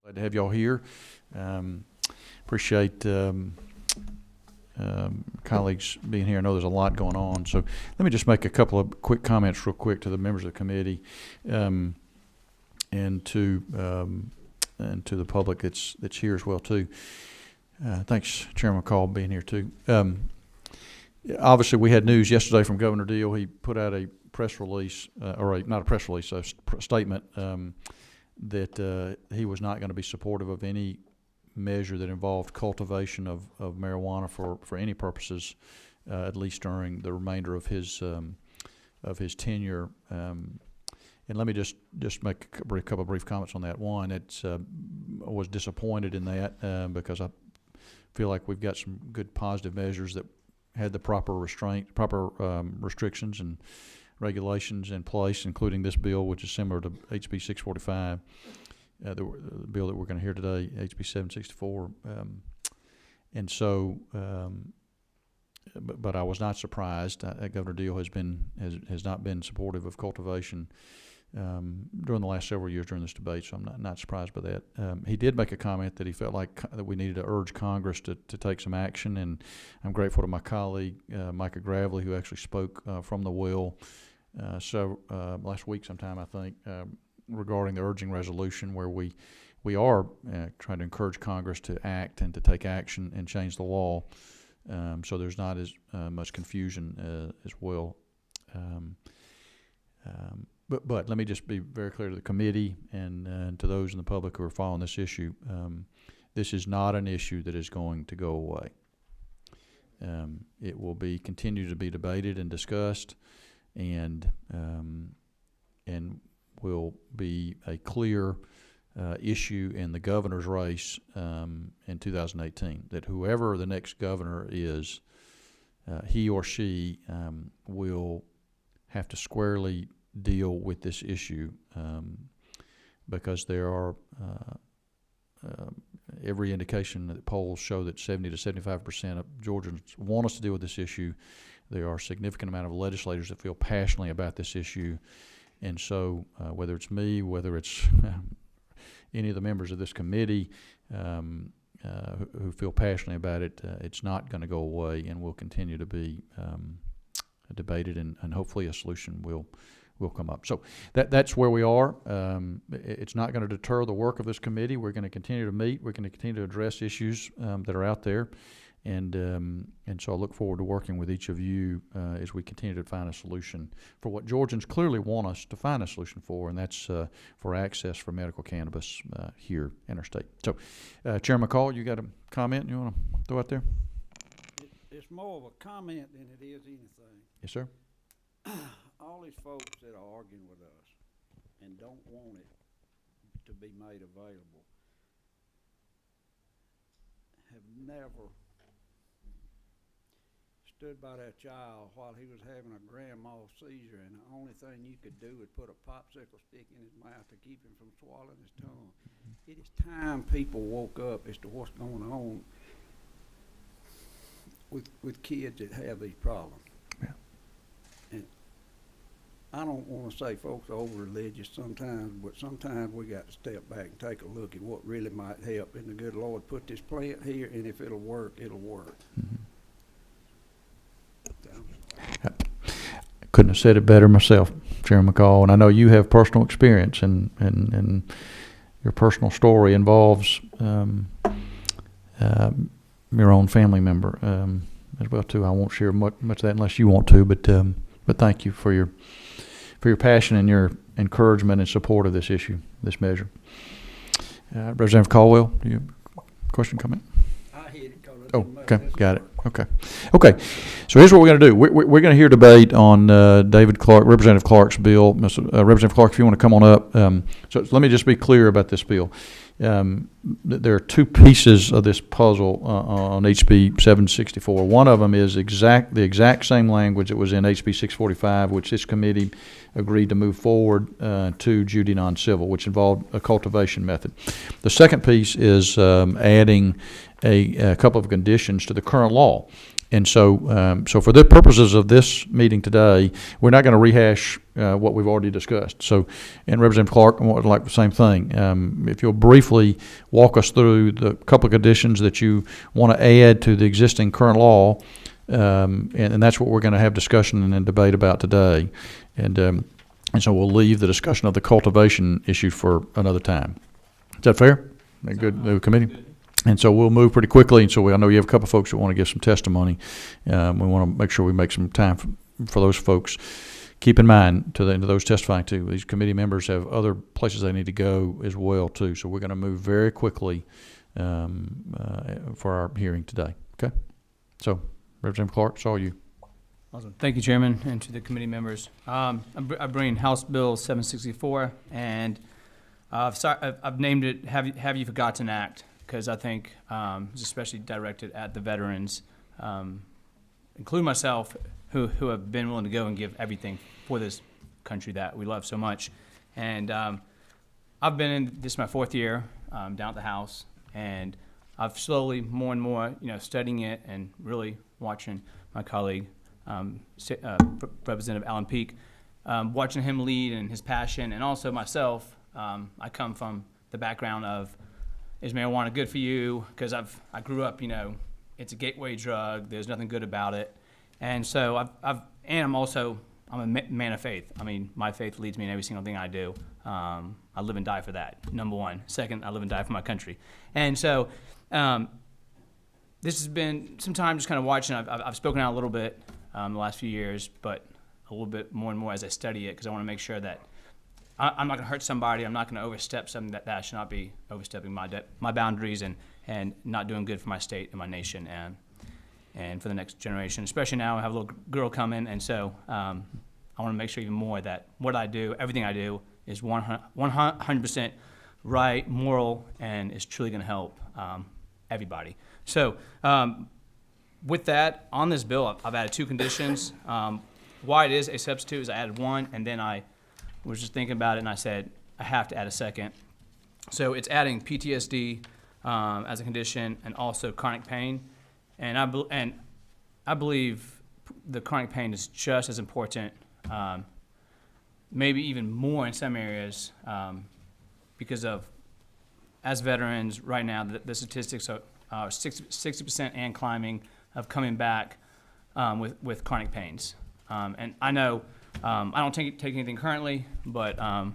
Glad to have y'all here. Appreciate colleagues being here. I know there's a lot going on, so let me just make a couple of quick comments real quick to the members of the committee and to the public that's here as well too. Thanks, Chairman McCall, being here too. Obviously, we had news yesterday from Governor Deal. He put out a press release, not a press release, a statement that he was not going to be supportive of any measure that involved cultivation of marijuana for any purposes, at least during the remainder of his tenure. And let me just make a couple of brief comments on that. One, I was disappointed in that because I feel like we've got some good positive measures that had the proper restrictions and regulations in place, including this bill, which is similar to HB 645, the bill that we're going to hear today, HB 764. And so, but I was not surprised. Governor Deal has not been supportive of cultivation during the last several years during this debate, so I'm not surprised by that. He did make a comment that he felt like that we needed to urge Congress to take some action, and I'm grateful to my colleague Micah Gravely, who actually spoke from the well last week sometime, I think, regarding the urging resolution where we are trying to encourage Congress to act and to take action and change the law, so there's not as much confusion as well. But let me just be very clear to the committee and to those in the public who are following this issue. This is not an issue that is going to go away. It will continue to be debated and discussed, and will be a clear issue in the governor's race in 2018. That whoever the next governor is, he or she will have to squarely deal with this issue because there are every indication that polls show that 70 to 75% of Georgians want us to deal with this issue. There are a significant amount of legislators that feel passionately about this issue, and so whether it's me, whether it's any of the members of this committee who feel passionately about it, it's not going to go away and will continue to be debated, and hopefully a solution will come up. So that's where we are. It's not going to deter the work of this committee. We're going to continue to meet. We're going to continue to address issues that are out there, and so I look forward to working with each of you as we continue to find a solution for what Georgians clearly want us to find a solution for, and that's for access for medical cannabis here in our state. So, Chairman McCall, you got a comment you want to throw out there? It's more of a comment than it is anything. Yes, sir. All these folks that are arguing with us and don't want it to be made available have never stood by that child while he was having a grand mal seizure, and the only thing you could do is put a popsicle stick in his mouth to keep him from swallowing his tongue. It is time people woke up as to what's going on with kids that have these problems. Yeah. And I don't want to say folks are over religious sometimes, but sometimes we got to step back and take a look at what really might help. And the good Lord put this plant here, and if it'll work, it'll work. Mm-hmm. I couldn't have said it better myself, Chairman McCall, and I know you have personal experience, and your personal story involves your own family member as well too. I won't share much of that unless you want to, but thank you for your passion and your encouragement and support of this issue, this measure. Representative Caldwell, do you have a question, comment? I hit it. Okay, got it. Okay. So here's what we're going to do. We're going to hear debate on Representative Clark's bill. Representative Clark, if you want to come on up. So let me just be clear about this bill. There are two pieces of this puzzle on HB 764. One of them is the exact same language that was in HB 645, which this committee agreed to move forward to Judy non-civil, which involved a cultivation method. The second piece is adding a couple of conditions to the current law. And so, so for the purposes of this meeting today, we're not going to rehash what we've already discussed. So, and Representative Clark would like the same thing. If you'll briefly walk us through the couple of conditions that you want to add to the existing current law, and that's what we're going to have discussion and debate about today. And so we'll leave the discussion of the cultivation issue for another time. Is that fair? A good committee? Good. And so we'll move pretty quickly. And so I know you have a couple of folks that want to give some testimony. We want to make sure we make some time for those folks. Keep in mind to those testifying too, these committee members have other places they need to go as well too. So we're going to move very quickly for our hearing today. Okay. So Representative Clark, it's all you. Awesome. Thank you, Chairman, and to the committee members. I bring House Bill 764, and I've named it Have You Forgotten Act, because I think it's especially directed at the veterans, including myself, who have been willing to go and give everything for this country that we love so much. And I've been in, this is my 4th year down at the House, and I've slowly, more and more, studying it and really watching my colleague, Representative Alan Peake, watching him lead and his passion, and also myself. I come from the background of, is marijuana good for you? Because I grew up, it's a gateway drug. There's nothing good about it, and so I'm a man of faith. I mean, my faith leads me in every single thing I do. I live and die for that. Number one. Second, I live and die for my country, and so. This has been some time just kind of watching. I've spoken out a little bit the last few years, but a little bit more and more as I study it, because I want to make sure that I'm not going to hurt somebody. I'm not going to overstep something that I should not be overstepping my boundaries and not doing good for my state and my nation and for the next generation. Especially now I have a little girl coming, and so I want to make sure even more that what I do, everything I do, is 100% right, moral, and is truly going to help everybody. So with that, on this bill, I've added 2 conditions. Why it is a substitute is I added 1, and then I was just thinking about it, and I said I have to add a second. So it's adding PTSD as a condition, and also chronic pain. And I believe the chronic pain is just as important, maybe even more in some areas, because of, as veterans right now, the statistics are 60% and climbing of coming back with chronic pains. And I know I don't take anything currently, but I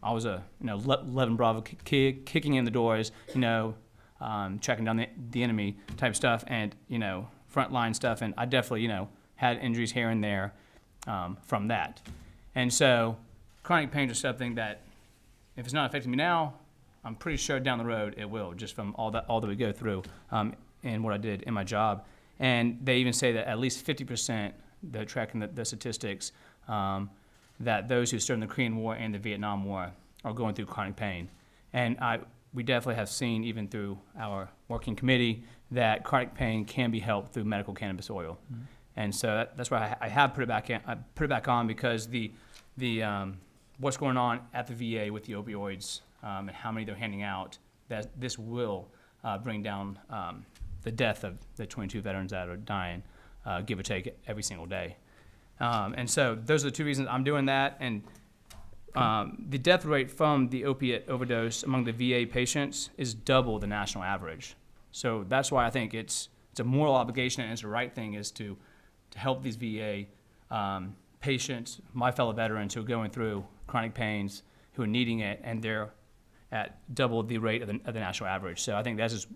was a 11 Bravo kid, kicking in the doors, checking down the enemy type stuff, and frontline stuff, and I definitely had injuries here and there from that. And so chronic pains are something that, if it's not affecting me now, I'm pretty sure down the road it will, just from all that we go through and what I did in my job. And they even say that at least 50%, they're tracking the statistics, that those who served in the Korean War and the Vietnam War are going through chronic pain. And we definitely have seen, even through our working committee, that chronic pain can be helped through medical cannabis oil. Mm-hmm. And so that's why I have put it back in. I put it back on because the what's going on at the VA with the opioids, and how many they're handing out, that this will bring down the death of the 22 veterans that are dying, give or take, every single day. And so those are the 2 reasons I'm doing that. And the death rate from the opiate overdose among the VA patients is double the national average. So that's why I think it's a moral obligation, and it's the right thing, is to help these VA patients, my fellow veterans who are going through chronic pains, who are needing it, and they're at double the rate of the national average. So I think that's just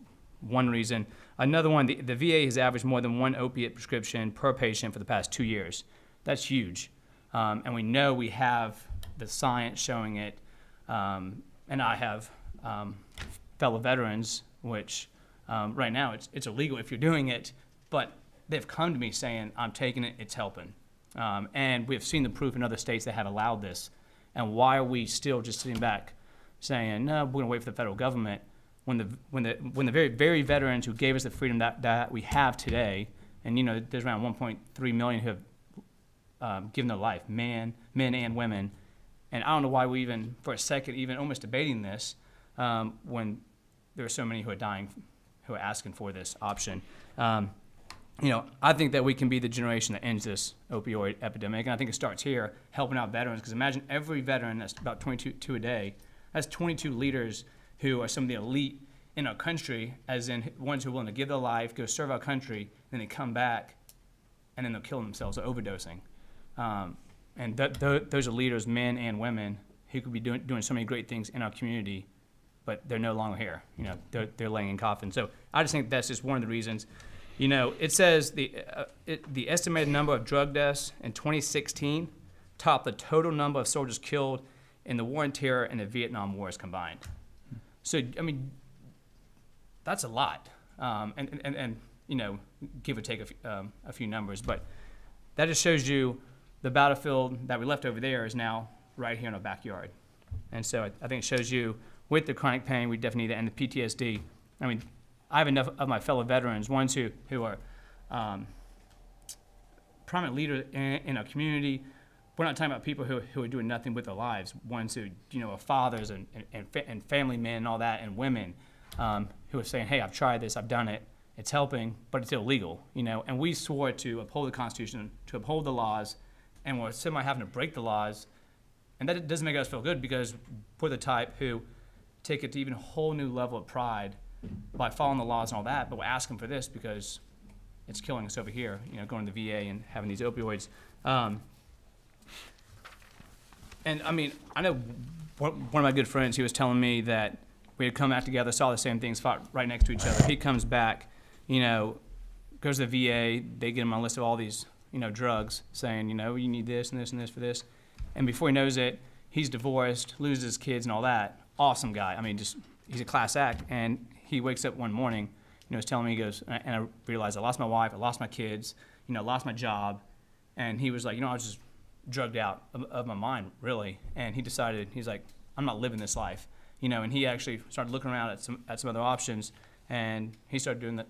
one reason. Another one, the VA has averaged more than 1 opiate prescription per patient for the past 2 years. That's huge. And we know we have the science showing it. And I have fellow veterans, which right now it's illegal if you're doing it, but they've come to me saying, I'm taking it, it's helping. And we've seen the proof in other states that have allowed this. And why are we still just sitting back saying, no, we're going to wait for the federal government, when the very, very veterans who gave us the freedom that we have today, and there's around 1.3 million who have given their life, men and women, and I don't know why we even, for a second, even almost debating this, when there are so many who are dying, who are asking for this option. I think that we can be the generation that ends this opioid epidemic, and I think it starts here, helping out veterans, because imagine every veteran, that's about 22 a day, that's 22 leaders who are some of the elite in our country, as in ones who are willing to give their life, go serve our country, then they come back, and then they'll kill themselves or overdosing. And those are leaders, men and women, who could be doing so many great things in our community, but they're no longer here. They're laying in coffins. So I just think that's just one of the reasons. It says the estimated number of drug deaths in 2016 topped the total number of soldiers killed in the war on terror and the Vietnam Wars combined. So, that's a lot. And give or take a few numbers. But that just shows you the battlefield that we left over there is now right here in our backyard. And so I think it shows you with the chronic pain, we definitely need to end the PTSD. I have enough of my fellow veterans, ones who are prominent leaders in our community. We're not talking about people who are doing nothing with their lives, ones who are fathers and family men and all that, and women who are saying, hey, I've tried this, I've done it, it's helping, but it's illegal. And we swore to uphold the Constitution, to uphold the laws, and we're semi having to break the laws. And that doesn't make us feel good, because we're the type who take it to even a whole new level of pride by following the laws and all that, but we're asking for this because it's killing us over here, going to the VA and having these opioids. And I know one of my good friends, he was telling me that we had come out together, saw the same things, fought right next to each other. He comes back, goes to the VA, they get him on a list of all these, drugs, saying, you need this and this and this for this. And before he knows it, he's divorced, loses his kids and all that. Awesome guy. He's a class act. And he wakes up one morning, was telling me, he goes, and I realized I lost my wife, I lost my kids, lost my job. And he was like, I was just drugged out of my mind, really. And he decided, he's like, I'm not living this life. And he actually started looking around at some other options, and he started doing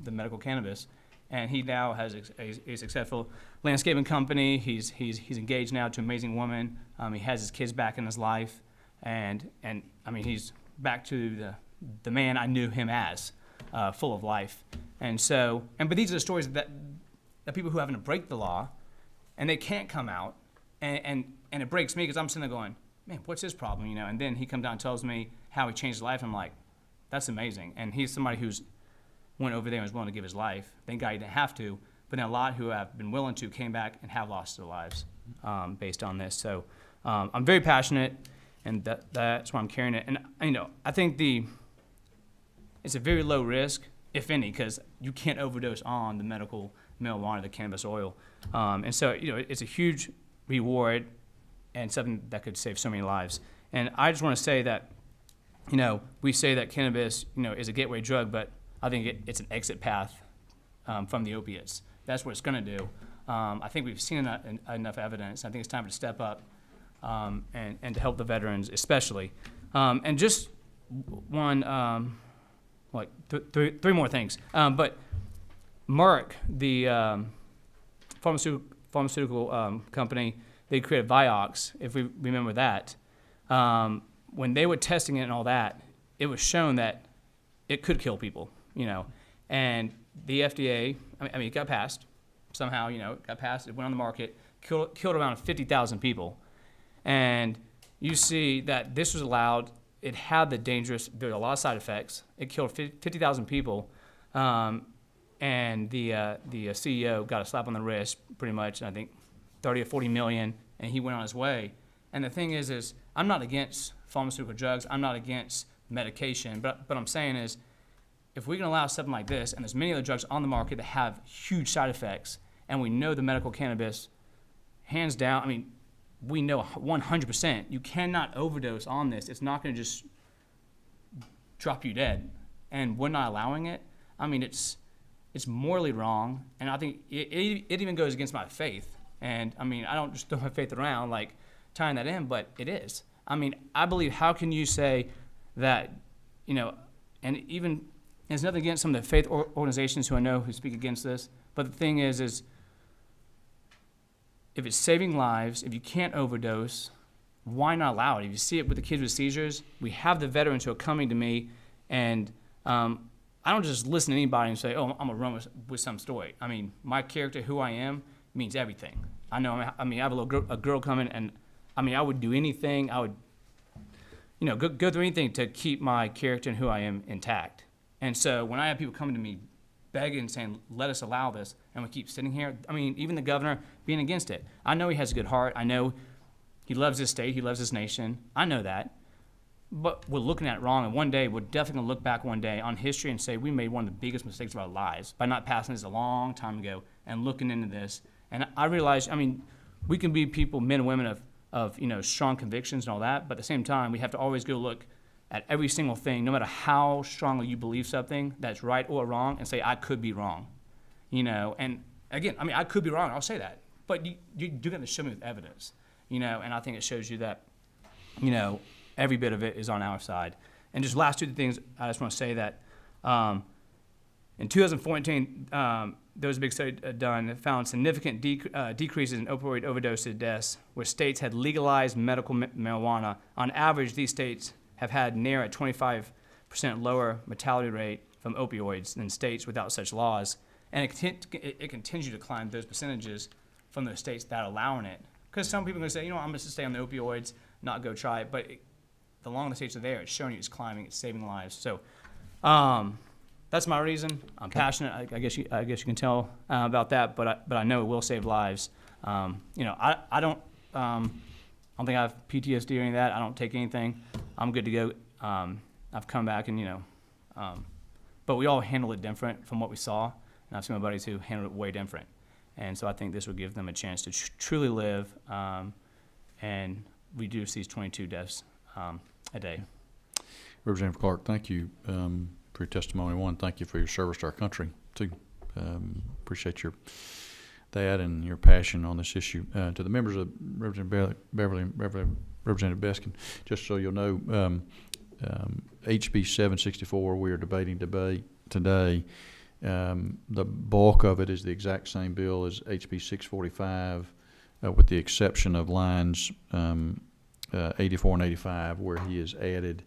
the medical cannabis. And he now has a successful landscaping company. He's engaged now to an amazing woman. He has his kids back in his life, and he's back to the man I knew him as, full of life. And so, but these are the stories that people who are having to break the law, and they can't come out, and it breaks me, because I'm sitting there going, man, what's his problem, And then he comes down and tells me how he changed his life. I'm like, that's amazing. And he's somebody who's went over there and was willing to give his life. Thank God he didn't have to, but then a lot who have been willing to came back and have lost their lives based on this. So I'm very passionate, and that's why I'm carrying it. And I think it's a very low risk, if any, because you can't overdose on the medical marijuana, the cannabis oil. And so it's a huge reward and something that could save so many lives. And I just want to say that, we say that cannabis, is a gateway drug, but I think it's an exit path from the opiates. That's what it's going to do. I think we've seen enough evidence. I think it's time to step up and to help the veterans, especially. And just one, three more things. But Merck, the pharmaceutical company, they created Vioxx, if we remember that. When they were testing it and all that, it was shown that it could kill people, And the FDA, it got passed somehow, it got passed, it went on the market, killed around 50,000 people. And you see that this was allowed, it had there were a lot of side effects, it killed 50,000 people, and the CEO got a slap on the wrist, pretty much, I think 30 or 40 million, and he went on his way. And the thing is I'm not against pharmaceutical drugs, I'm not against medication, but I'm saying is, if we can allow something like this, and there's many other drugs on the market that have huge side effects, and we know the medical cannabis, hands down, we know 100%, you cannot overdose on this. It's not going to just drop you dead. And we're not allowing it. It's morally wrong, and I think it even goes against my faith. And, I don't just throw my faith around, like, tying that in, but it is. I believe, how can you say that, and even, there's nothing against some of the faith organizations who I know who speak against this, but the thing is if it's saving lives, if you can't overdose, why not allow it? If you see it with the kids with seizures, we have the veterans who are coming to me, and I don't just listen to anybody and say, oh, I'm gonna run with some story. I mean, my character, who I am, means everything. I know. I mean, I have a girl coming, and I mean, I would do anything. I would, go through anything to keep my character and who I am intact. And so when I have people coming to me begging and saying, let us allow this, and we keep sitting here, I mean, even the governor being against it. I know he has a good heart. I know he loves his state. He loves his nation. I know that. But we're looking at it wrong, and one day, we're definitely going to look back one day on history and say we made one of the biggest mistakes of our lives by not passing this a long time ago and looking into this. And I realize, I mean, we can be people, men and women of strong convictions and all that, but at the same time, we have to always go look at every single thing, no matter how strongly you believe something that's right or wrong, and say, I could be wrong. And again, I mean, I could be wrong, I'll say that, but you do have to show me with evidence, and I think it shows you that, every bit of it is on our side. And just last two things, I just want to say that in 2014, there was a big study done that found significant decreases in opioid overdose deaths where states had legalized medical marijuana. On average, these states have had near a 25% lower mortality rate from opioids than states without such laws. And it continues to climb those percentages from those states that are allowing it. Because some people are going to say, I'm going to stay on the opioids, not go try it. But the longer the states are there, it's showing you it's climbing, it's saving lives. So that's my reason. I'm passionate. I guess you can tell about that. But I know it will save lives. I don't think I have PTSD or any of that. I don't take anything. I'm good to go. I've come back and but we all handle it different from what we saw. And I've seen my buddies who handled it way different. And so I think this will give them a chance to truly live and reduce these 22 deaths a day. Representative Clark, thank you for your testimony. One, thank you for your service to our country. Two, appreciate that and your passion on this issue. To the members of Representative Representative Beskin, just so you'll know, HB 764 we are debating today. The bulk of it is the exact same bill as HB 645, with the exception of lines 84 and 85, where he has added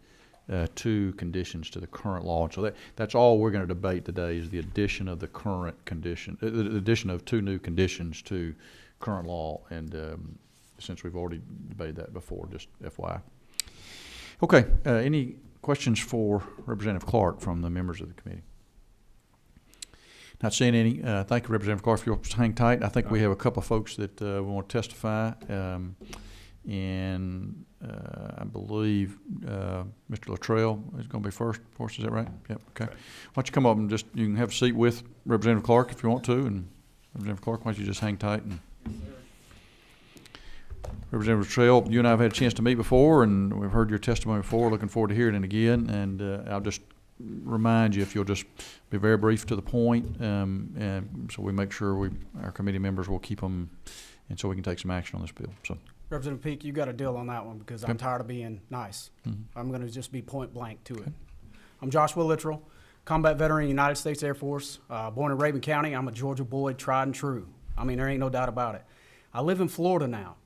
two conditions to the current law. And so that's all we're going to debate today is the addition of the current condition, the addition of two new conditions to current law. And since we've already debated that before, just FYI. Okay, any questions for Representative Clark from the members of the committee? Not seeing any. Thank you, Representative Clark, if you'll hang tight. I think we have a couple of folks that want to testify. And I believe Mr. Luttrell is going to be first, of course. Is that right? Yep. Okay. Why don't you come up and you can have a seat with Representative Clark if you want to. And Representative Clark, why don't you just hang tight. And Representative Luttrell, you and I have had a chance to meet before, and we've heard your testimony before. Looking forward to hearing it again. And I'll just remind you, if you'll just be very brief to the point, and so we make sure our committee members will keep them, and so we can take some action on this bill. So. Representative Peake, you got a deal on that one because I'm tired of being nice. Mm-hmm. I'm going to just be point blank to it. I'm Joshua Luttrell, combat veteran, United States Air Force, born in Raven County. I'm a Georgia boy, tried and true. I mean, there ain't no doubt about it. I live in Florida now.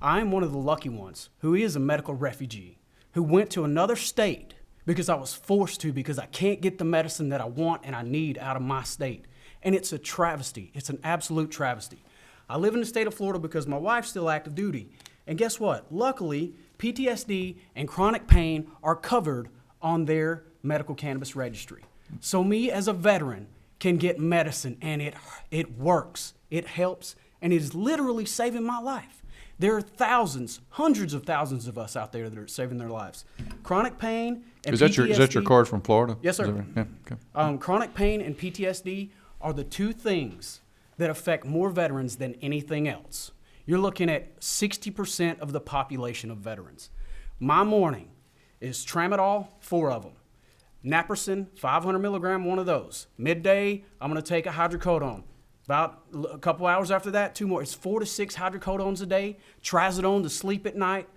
I am one of the lucky ones who is a medical refugee who went to another state because I was forced to because I can't get the medicine that I want and I need out of my state. And it's a travesty. It's an absolute travesty. I live in the state of Florida because my wife's still active duty. And guess what? Luckily, PTSD and chronic pain are covered on their medical cannabis registry. So me as a veteran can get medicine and it works, it helps, and it is literally saving my life. There are thousands, hundreds of thousands of us out there that are saving their lives. Chronic pain and PTSD. Is that your card from Florida? Yes, sir. Right? Yeah, okay. Chronic pain and PTSD are the two things that affect more veterans than anything else. You're looking at 60% of the population of veterans. My morning is tramadol, 4 of them. Naproxen, 500 milligram, 1 of those. Midday, I'm gonna take a hydrocodone. About a couple hours after that, 2 more. It's 4 to 6 hydrocodones a day. Trazodone to sleep at night.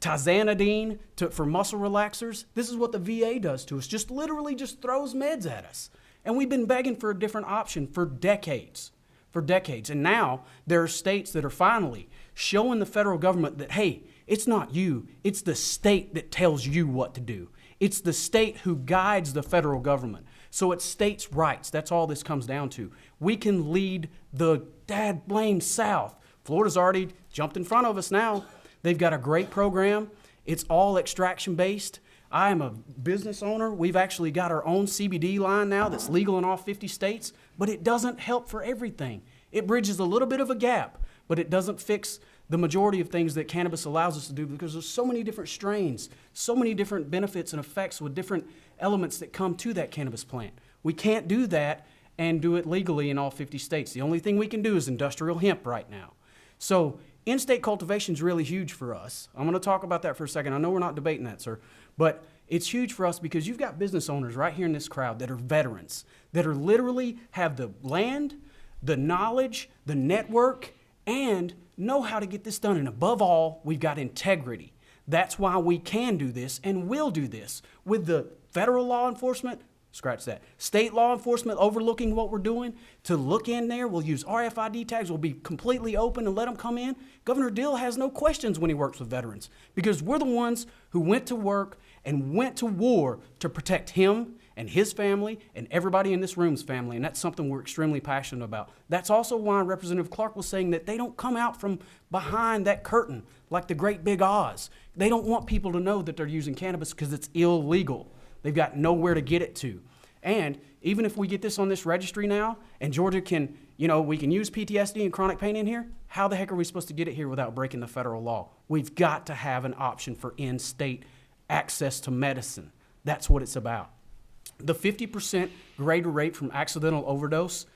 Tizanidine for muscle relaxers. This is what the VA does to us. Just literally just throws meds at us. And we've been begging for a different option for decades. And now there are states that are finally showing the federal government that, hey, it's not you, it's the state that tells you what to do. It's the state who guides the federal government. So it's states' rights. That's all this comes down to. We can lead the dad blame South. Florida's already jumped in front of us now. They've got a great program. It's all extraction based. I am a business owner. We've actually got our own CBD line now that's legal in all 50 states, but it doesn't help for everything. It bridges a little bit of a gap, but it doesn't fix the majority of things that cannabis allows us to do because there's so many different strains, so many different benefits and effects with different elements that come to that cannabis plant. We can't do that and do it legally in all 50 states. The only thing we can do is industrial hemp right now. So in-state cultivation is really huge for us. I'm going to talk about that for a second. I know we're not debating that, sir, but it's huge for us because you've got business owners right here in this crowd that are veterans, that are literally have the land, the knowledge, the network, and know how to get this done. And above all, we've got integrity. That's why we can do this and will do this. With the federal law enforcement, scratch that, state law enforcement overlooking what we're doing, to look in there, we'll use RFID tags, we'll be completely open and let them come in. Governor Dill has no questions when he works with veterans because we're the ones who went to work and went to war to protect him and his family and everybody in this room's family, and that's something we're extremely passionate about. That's also why Representative Clark was saying that they don't come out from behind that curtain like the great big Oz. They don't want people to know that they're using cannabis because it's illegal. They've got nowhere to get it to. And even if we get this on this registry now, and Georgia can, we can use PTSD and chronic pain in here, how the heck are we supposed to get it here without breaking the federal law? We've got to have an option for in-state access to medicine. That's what it's about. The 50% greater rate from accidental overdose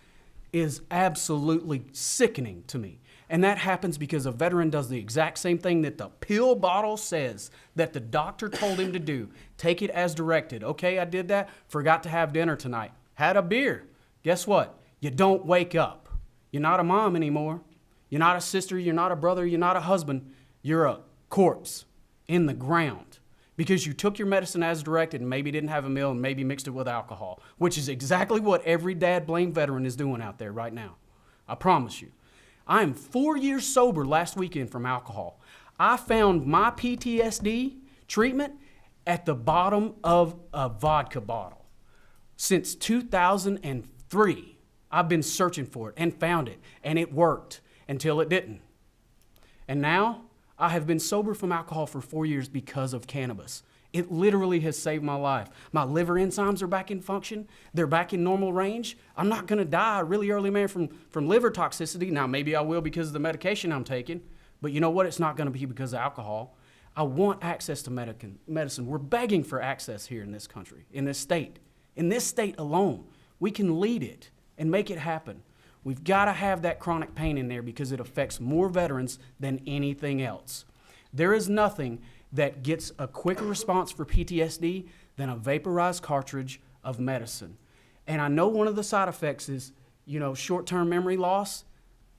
is absolutely sickening to me. And that happens because a veteran does the exact same thing that the pill bottle says that the doctor told him to do. Take it as directed. Okay, I did that. Forgot to have dinner tonight. Had a beer. Guess what? You don't wake up. You're not a mom anymore. You're not a sister. You're not a brother. You're not a husband. You're a corpse in the ground because you took your medicine as directed and maybe didn't have a meal and maybe mixed it with alcohol, which is exactly what every dad blame veteran is doing out there right now. I promise you. I am 4 years sober last weekend from alcohol. I found my PTSD treatment at the bottom of a vodka bottle. Since 2003, I've been searching for it and found it, and it worked until it didn't. And now I have been sober from alcohol for 4 years because of cannabis. It literally has saved my life. My liver enzymes are back in function. They're back in normal range. I'm not going to die really early, man, from liver toxicity. Now, maybe I will because of the medication I'm taking. But you know what? It's not going to be because of alcohol. I want access to medicine. We're begging for access here in this country, in this state. In this state alone, we can lead it and make it happen. We've got to have that chronic pain in there because it affects more veterans than anything else. There is nothing that gets a quicker response for PTSD than a vaporized cartridge of medicine. And I know one of the side effects is, short-term memory loss.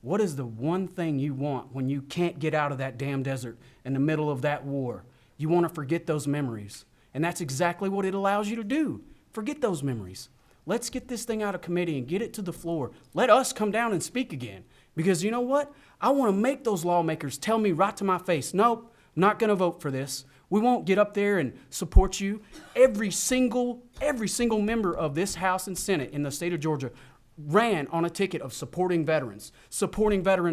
What is the one thing you want when you can't get out of that damn desert in the middle of that war? You want to forget those memories. And that's exactly what it allows you to do. Forget those memories. Let's get this thing out of committee and get it to the floor. Let us come down and speak again. Because you know what? I want to make those lawmakers tell me right to my face, nope, not going to vote for this. We won't get up there and support you. Every single member of this House and Senate in the state of Georgia ran on a ticket of supporting veterans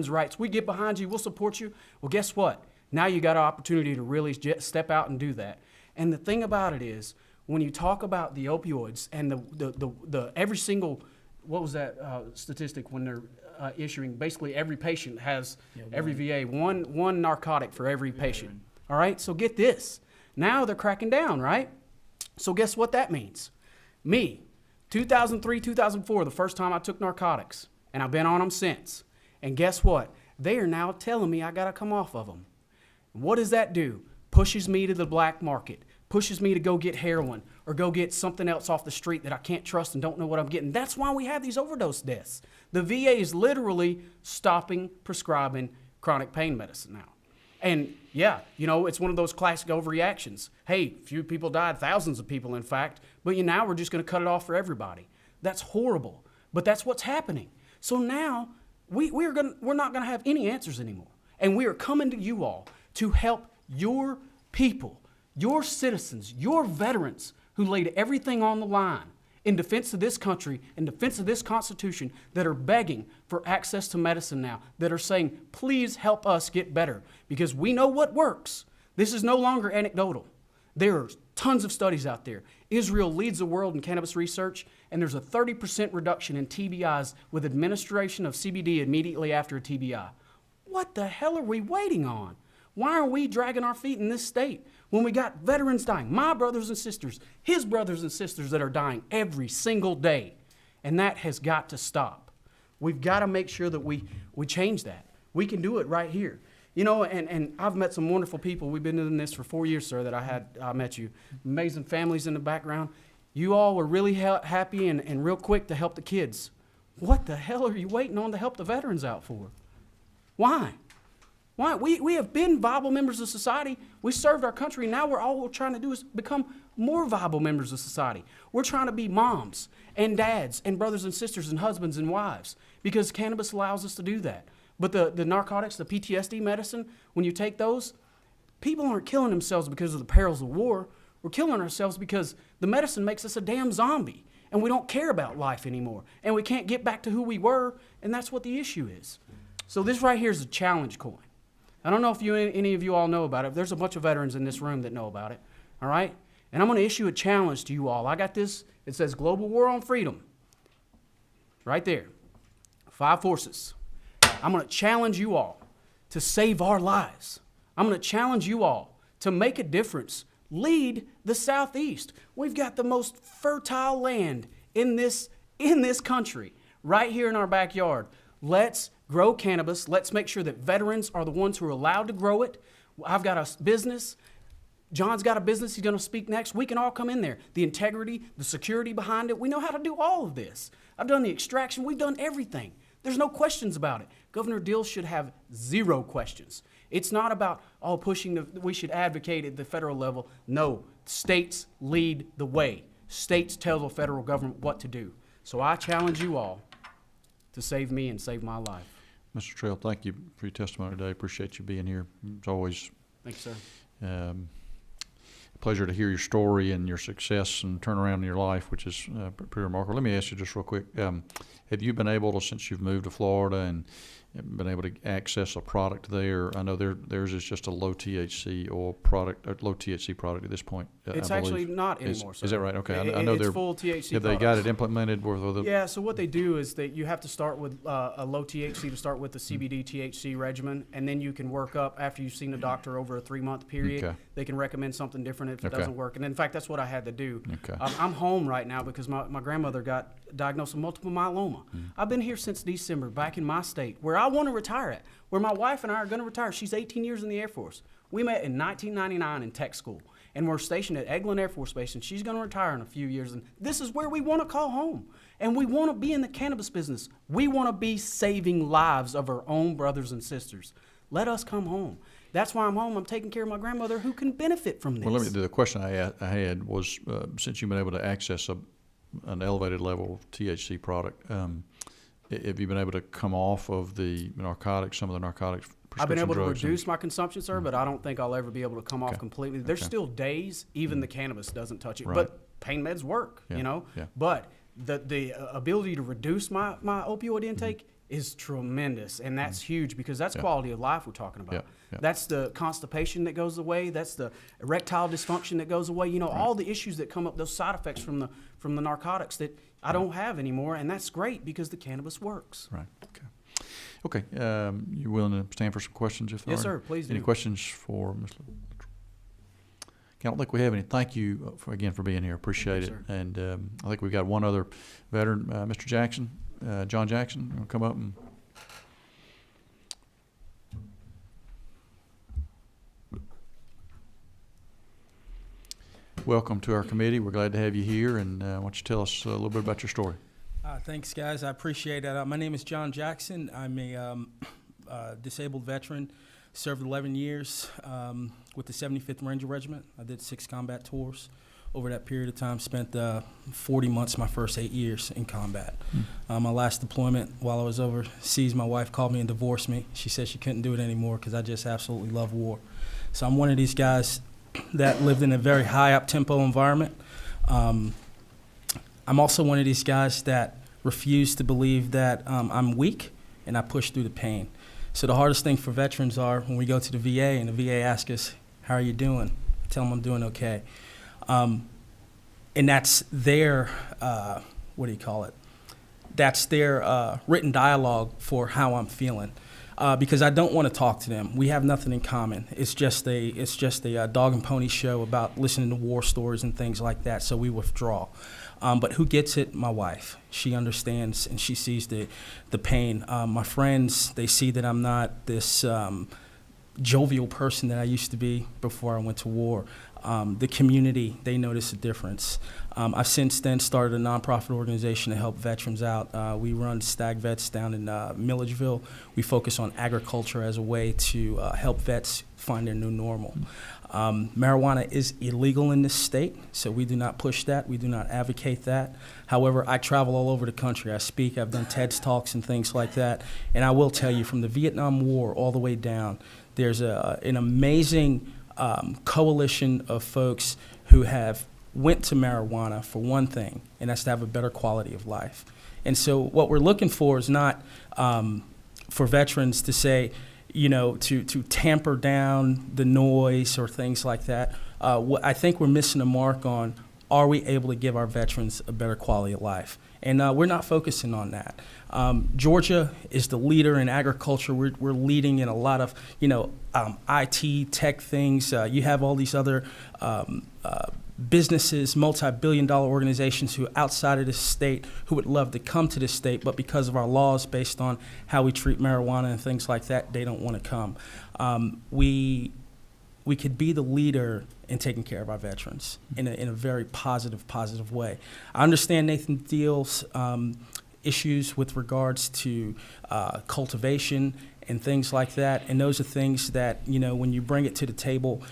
rights. We get behind you, we'll support you. Well, guess what? Now you got an opportunity to really step out and do that. And the thing about it is, when you talk about the opioids and the every single, what was that statistic when they're issuing, basically every patient has, every VA, one narcotic for every patient. All right, so get this. Now they're cracking down, right? So guess what that means? Me, 2003, 2004, the first time I took narcotics, and I've been on them since. And guess what? They are now telling me I got to come off of them. What does that do? Pushes me to the black market, pushes me to go get heroin or go get something else off the street that I can't trust and don't know what I'm getting. That's why we have these overdose deaths. The VA is literally stopping prescribing chronic pain medicine now. And yeah, it's one of those classic overreactions. Hey, few people died, thousands of people in fact, but now we're just going to cut it off for everybody. That's horrible, but that's what's happening. So now we're not going to have any answers anymore. And we are coming to you all to help your people, your citizens, your veterans who laid everything on the line in defense of this country, in defense of this Constitution, that are begging for access to medicine now, that are saying, please help us get better, because we know what works. This is no longer anecdotal. There are tons of studies out there. Israel leads the world in cannabis research, and there's a 30% reduction in TBIs with administration of CBD immediately after a TBI. What the hell are we waiting on? Why are we dragging our feet in this state when we got veterans dying, my brothers and sisters, his brothers and sisters that are dying every single day? And that has got to stop. We've got to make sure that we change that. We can do it right here. You know, and I've met some wonderful people. We've been doing this for 4 years, sir, that I met you. Amazing families in the background. You all were really happy and real quick to help the kids. What the hell are you waiting on to help the veterans out for? Why? Why? We have been viable members of society. We served our country. Now all we're trying to do is become more viable members of society. We're trying to be moms and dads and brothers and sisters and husbands and wives because cannabis allows us to do that. But the narcotics, the PTSD medicine, when you take those, people aren't killing themselves because of the perils of war. We're killing ourselves because the medicine makes us a damn zombie, and we don't care about life anymore, and we can't get back to who we were, and that's what the issue is. So this right here is a challenge coin. I don't know if any of you all know about it. There's a bunch of veterans in this room that know about it, all right? And I'm going to issue a challenge to you all. I got this. It says Global War on Freedom right there. 5 forces. I'm going to challenge you all to save our lives. I'm going to challenge you all to make a difference. Lead the Southeast. We've got the most fertile land in this country, right here in our backyard. Let's grow cannabis. Let's make sure that veterans are the ones who are allowed to grow it. I've got a business. John's got a business. He's going to speak next. We can all come in there. The integrity, the security behind it. We know how to do all of this. I've done the extraction. We've done everything. There's no questions about it. Governor Dill should have 0 questions. It's not about, we should advocate at the federal level. No, states lead the way. States tell the federal government what to do. So I challenge you all to save me and save my life. Mr. Trail, thank you for your testimony today. Appreciate you being here. It's always Thanks, sir. a pleasure to hear your story and your success and turnaround in your life, which is pretty remarkable. Let me ask you just real quick. Have you been able to, since you've moved to Florida and been able to access a product there? I know theirs is just a low THC oil product, a low THC product at this point. It's actually not anymore, sir. Is that right? Okay. I know it's they're full THC. Have they got it implemented? Yeah, so what they do is that you have to start with a low THC to start with the CBD THC regimen, and then you can work up after you've seen a doctor over a 3-month period. Okay. They can recommend something different if it Okay. doesn't work. And in fact, that's what I had to do. Okay. I'm home right now because my grandmother got diagnosed with multiple myeloma. I've been here since December, back in my state, where I want to retire at, where my wife and I are going to retire. She's 18 years in the Air Force. We met in 1999 in tech school, and we're stationed at Eglin Air Force Base, and she's going to retire in a few years. And this is where we want to call home, and we want to be in the cannabis business. We want to be saving lives of our own brothers and sisters. Let us come home. That's why I'm home. I'm taking care of my grandmother who can benefit from this. Well, the question I had was, since you've been able to access an elevated level of THC product, have you been able to come off of the narcotics, some of the narcotics? I've been able to drugs reduce my consumption, sir, but I don't think I'll ever be able to come off completely. There's Okay. still days, even the cannabis doesn't touch it. Right. But pain meds work, Yeah. you know? Yeah. But the ability to reduce my opioid intake is tremendous, and that's huge because that's Yeah. quality of life we're talking about. Yeah. Yeah. That's the constipation that goes away. That's the erectile dysfunction that goes away. You know, all the issues that come up, those side effects from the narcotics that I don't have anymore, and that's great because the cannabis works. Right. Okay. Okay. You willing to stand for some questions? If there Yes, are sir. Please do. Any questions for Ms. Little? I don't think we have any. Thank you again for being here. Appreciate Thank it. you, sir. And I think we've got one other veteran, Mr. Jackson, John Jackson. You wanna come up and. Welcome to our committee. We're glad to have you here, and why don't you tell us a little bit about your story? Thanks, guys. I appreciate it. My name is John Jackson. I'm a disabled veteran. Served 11 years with the 75th Ranger Regiment. I did 6 combat tours. Over that period of time, spent 40 months, my first 8 years in combat. My last deployment, while I was overseas, my wife called me and divorced me. She said she couldn't do it anymore because I just absolutely love war. So I'm one of these guys that lived in a very high up-tempo environment. I'm also one of these guys that refuse to believe that I'm weak, and I push through the pain. So the hardest thing for veterans are when we go to the VA and the VA asks us, how are you doing? Tell them I'm doing okay. And that's their, what do you call it? That's their written dialogue for how I'm feeling. Because I don't want to talk to them. We have nothing in common. It's just a dog and pony show about listening to war stories and things like that, so we withdraw. But who gets it? My wife. She understands and she sees the pain. My friends, they see that I'm not this jovial person that I used to be before I went to war. The community, they notice a difference. I've since then started a nonprofit organization to help veterans out. We run Stag Vets down in Milledgeville. We focus on agriculture as a way to help vets find their new normal. Marijuana is illegal in this state, so we do not push that. We do not advocate that. However, I travel all over the country. I speak. I've done TEDx Talks and things like that. And I will tell you, from the Vietnam War all the way down, there's an amazing coalition of folks who have went to marijuana for one thing, and that's to have a better quality of life. And so what we're looking for is not for veterans to say, you know, to tamper down the noise or things like that. I think we're missing a mark on, are we able to give our veterans a better quality of life? And we're not focusing on that. Georgia is the leader in agriculture. We're leading in a lot of, you know, IT, tech things. You have all these other businesses, multi-billion-dollar organizations who are outside of this state who would love to come to this state, but because of our laws based on how we treat marijuana and things like that, they don't want to come. We could be the leader in taking care of our veterans in a very positive way. I understand Nathan Deal's issues with regards to cultivation and things like that, and those are things that, you know, when you bring it to the table,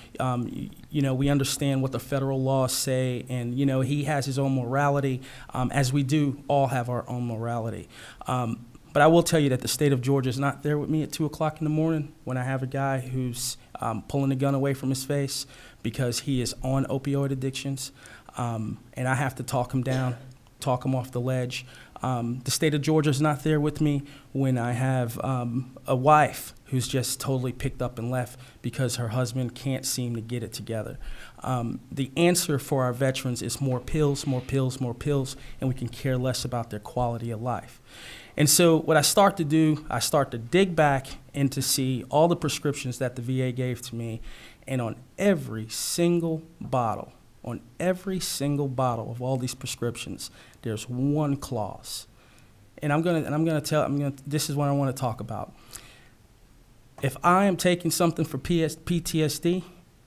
you know, we understand what the federal laws say, and, you know, he has his own morality, as we do all have our own morality. But I will tell you that the state of Georgia is not there with me at 2 o'clock in the morning when I have a guy who's pulling the gun away from his face because he is on opioid addictions, and I have to talk him down, talk him off the ledge. The state of Georgia is not there with me when I have a wife who's just totally picked up and left because her husband can't seem to get it together. The answer for our veterans is more pills, more pills, more pills, and we can care less about their quality of life. And so what I start to do, I start to dig back and to see all the prescriptions that the VA gave to me, and on every single bottle of all these prescriptions, there's one clause. And this is what I want to talk about. If I am taking something for PTSD,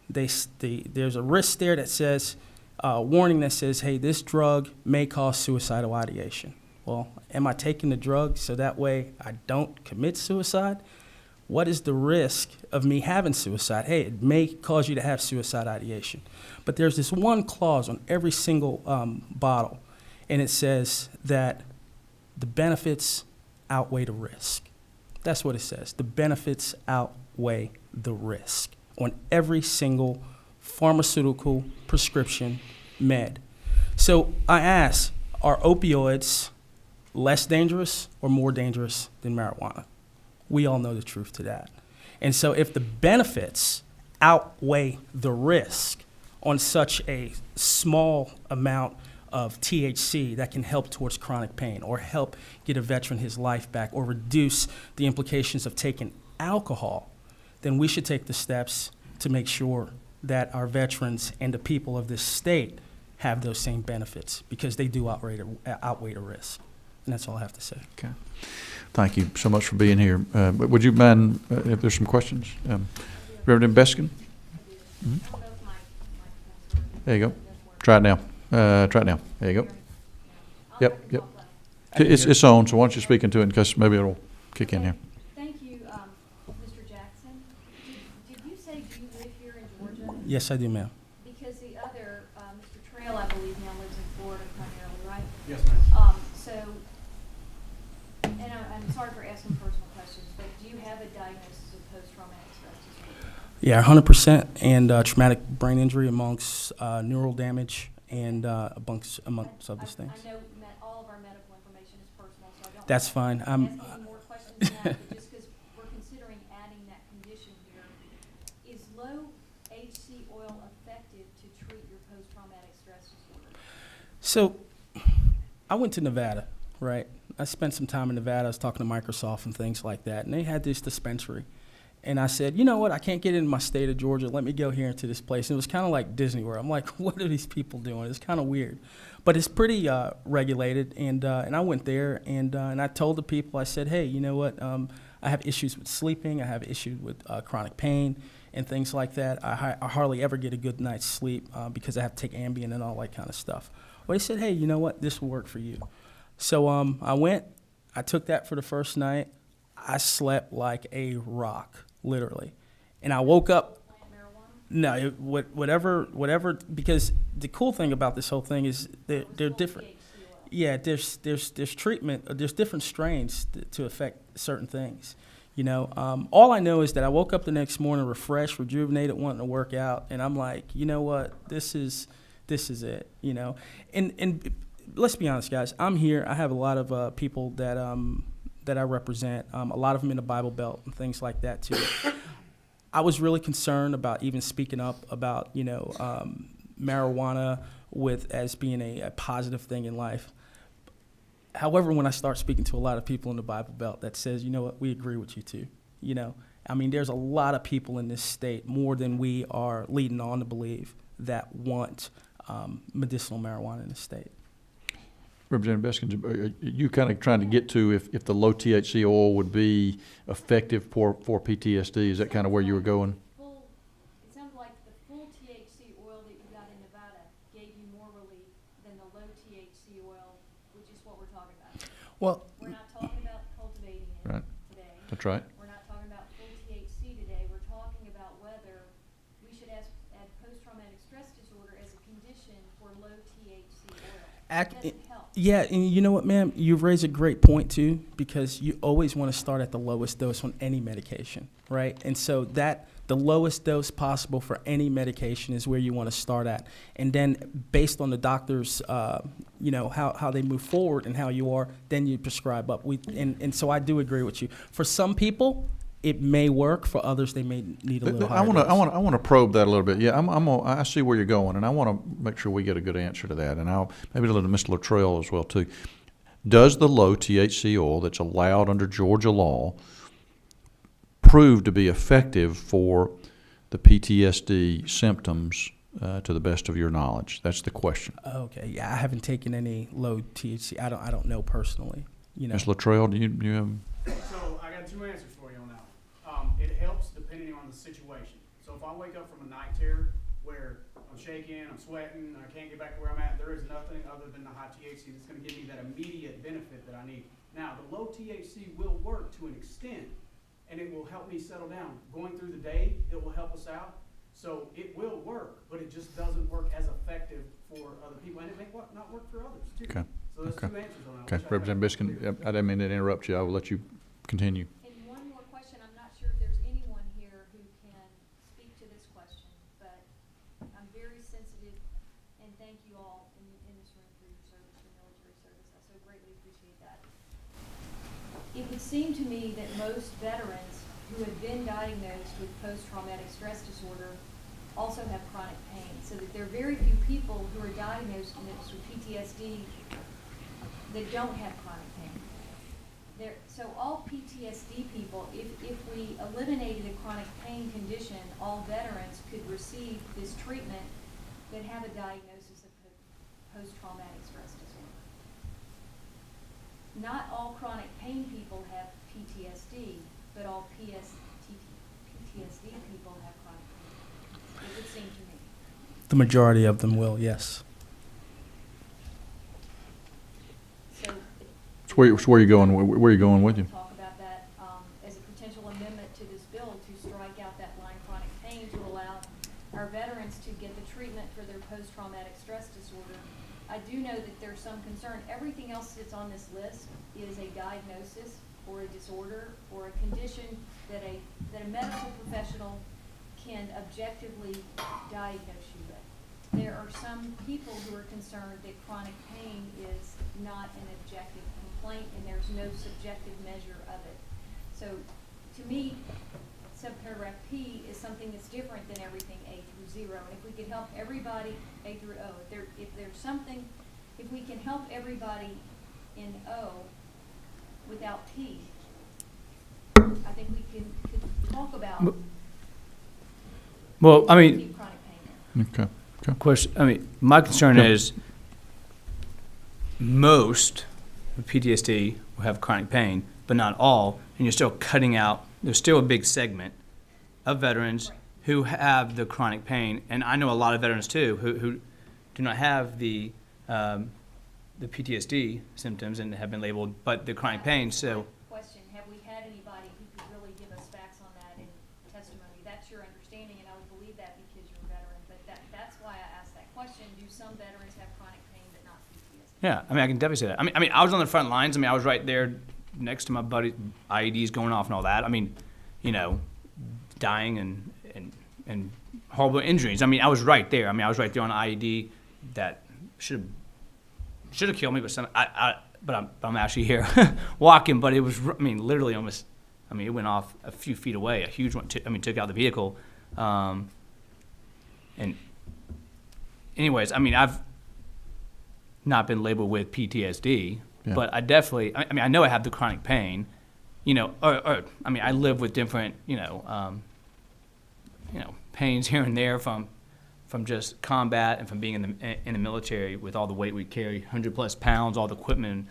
there's a risk there that says, warning that says, hey, this drug may cause suicidal ideation. Well, am I taking the drug so that way I don't commit suicide? What is the risk of me having suicide? Hey, it may cause you to have suicide ideation. But there's this one clause on every single bottle, and it says that the benefits outweigh the risk. That's what it says. The benefits outweigh the risk on every single pharmaceutical prescription med. So I ask, are opioids less dangerous or more dangerous than marijuana? We all know the truth to that. And so if the benefits outweigh the risk on such a small amount of THC that can help towards chronic pain or help get a veteran his life back or reduce the implications of taking alcohol, then we should take the steps to make sure that our veterans and the people of this state have those same benefits, because they do outweigh the risk. And that's all I have to say. Okay. Thank you so much for being here. But would you mind if there's some questions? Reverend Beskin? Mm-hmm. There you go. Try it now. Try it now. There you go. Yep. It's on, so why don't you speak into it, because maybe it'll kick in here. Thank you, Mr. Jackson. Did you say you live here in Georgia? Yes, I do, ma'am. Because the other, Mr. Trail, I believe now lives in Florida primarily, right? Yes, ma'am. And I'm sorry for asking personal questions, but do you have a diagnosis of post-traumatic stress disorder? Yeah, 100%, and traumatic brain injury amongst neural damage and amongst other things. I know all of our medical information is personal, so I don't. That's fine. Ask any more questions than that, but just because we're considering adding that condition here, is low HC oil effective to treat your post-traumatic stress disorder? So, I went to Nevada, right? I spent some time in Nevada. I was talking to Microsoft and things like that, and they had this dispensary. And I said, you know what? I can't get into my state of Georgia. Let me go here into this place. And it was kind of like Disney World. I'm like, what are these people doing? It's kind of weird, but it's pretty regulated. And I went there and I told the people, I said, hey, you know what? I have issues with sleeping. I have issues with chronic pain and things like that. I hardly ever get a good night's sleep because I have to take Ambien and all that kind of stuff. Well, they said, hey, you know what? This will work for you. So I went. I took that for the first night. I slept like a rock. Literally. And I woke up, no, whatever, because the cool thing about this whole thing is they're different. Yeah, there's treatment, there's different strains to affect certain things. You know, all I know is that I woke up the next morning refreshed, rejuvenated, wanting to work out, and I'm like, you know what, this is it, you know. And let's be honest, guys, I'm here, I have a lot of people that I represent, a lot of them in the Bible Belt and things like that too. I was really concerned about even speaking up about, you know, marijuana as being a positive thing in life. However, when I start speaking to a lot of people in the Bible Belt that says, you know what, we agree with you too, you know. I mean, there's a lot of people in this state, more than we are leading on to believe, that want medicinal marijuana in the state. Representative Beskins, are you kind of trying to get to if the low THC oil would be effective for PTSD? Is that kind of where you were going? It sounds like the full THC oil that you got in Nevada gave you more relief than the low THC oil, which is what we're talking about. Well, We're not talking about cultivating it Right. today. That's right. We're not talking about full THC today. We're talking about whether we should add post-traumatic stress disorder as a condition for low THC oil. It doesn't help. yeah, and you know what, ma'am? You've raised a great point, too, because you always want to start at the lowest dose on any medication, right? And so the lowest dose possible for any medication is where you want to start at. And then based on the doctor's, you know, how they move forward and how you are, then you prescribe up. And so I do agree with you. For some people, it may work. For others, they may need a little higher dose. I want to probe that a little bit. Yeah, I see where you're going, and I want to make sure we get a good answer to that. And I'll maybe a little Mr. Luttrell as well too. Does the low THC oil that's allowed under Georgia law prove to be effective for the PTSD symptoms to the best of your knowledge? That's the question. Okay, yeah, I haven't taken any low THC. I don't know personally. You know. Ms. Luttrell, do you have? So I got two answers for you on that one. It helps depending on the situation. So if I wake up from a night terror where I'm shaking, I'm sweating, I can't get back to where I'm at, there is nothing other than the high THC that's going to give me that immediate benefit that I need. Now, the low THC will work to an extent, and it will help me settle down. Going through the day, it will help us out. So it will work, but it just doesn't work as effective for other people, and it may not work for others too. Okay. So there's Okay. two answers on that. Okay, Representative Biskin, I didn't mean to interrupt you. I will let you continue. And one more question, I'm not sure if there's anyone here who can speak to this question, but I'm very sensitive, and thank you all in this room for your service, your military service. I so greatly appreciate that. It would seem to me that most veterans who have been diagnosed with post-traumatic stress disorder also have chronic pain, so that there are very few people who are diagnosed with PTSD that don't have chronic pain. So all PTSD people, if we eliminated a chronic pain condition, all veterans could receive this treatment that have a diagnosis of post-traumatic stress disorder. Not all chronic pain people have PTSD, but all PTSD people have chronic pain. It would seem to me. The majority of them will, yes. So Where you going? Where you going with you? talk about that as a potential amendment to this bill to strike out that line chronic pain to allow our veterans to get the treatment for their post-traumatic stress disorder. I do know that there's some concern. Everything else that's on this list is a diagnosis or a disorder or a condition that a medical professional can objectively diagnose you with. there are some people who are concerned that chronic pain is not an objective complaint and there's no subjective measure of it. So, to me, subparagraph P is something that's different than everything A through 0. And if we could help everybody, A through O, if we can help everybody in O without P, I think we could talk about Well, I mean, acute chronic pain there. Okay. of course, I mean, my concern is most with PTSD will have chronic pain, but not all, and you're still cutting out, there's still a big segment of veterans who have the chronic pain, and I know a lot of veterans too who do not have the PTSD symptoms and have been labeled, but the chronic pain, so. Question, have we had anybody who could really give us facts on that in testimony? That's your understanding, and I would believe that because you're a veteran, but that's why I asked that question. Do some veterans have chronic pain but not PTSD? Yeah, I mean, I can definitely say that. I mean, I was on the front lines. I mean, I was right there next to my buddy, IEDs going off and all that. I mean, you know, dying and horrible injuries. I mean, I was right there. I mean, I was right there on IED that should have killed me, but I'm actually here walking. But it was, I mean, literally almost. I mean, it went off a few feet away. A huge one. Took out the vehicle. And anyways, I mean, I've not been labeled with PTSD, but I definitely. I mean, I know I have the chronic pain. You know, or I mean, I live with different, pains here and there from just combat and from being in the military with all the weight we carry, 100+ pounds, all the equipment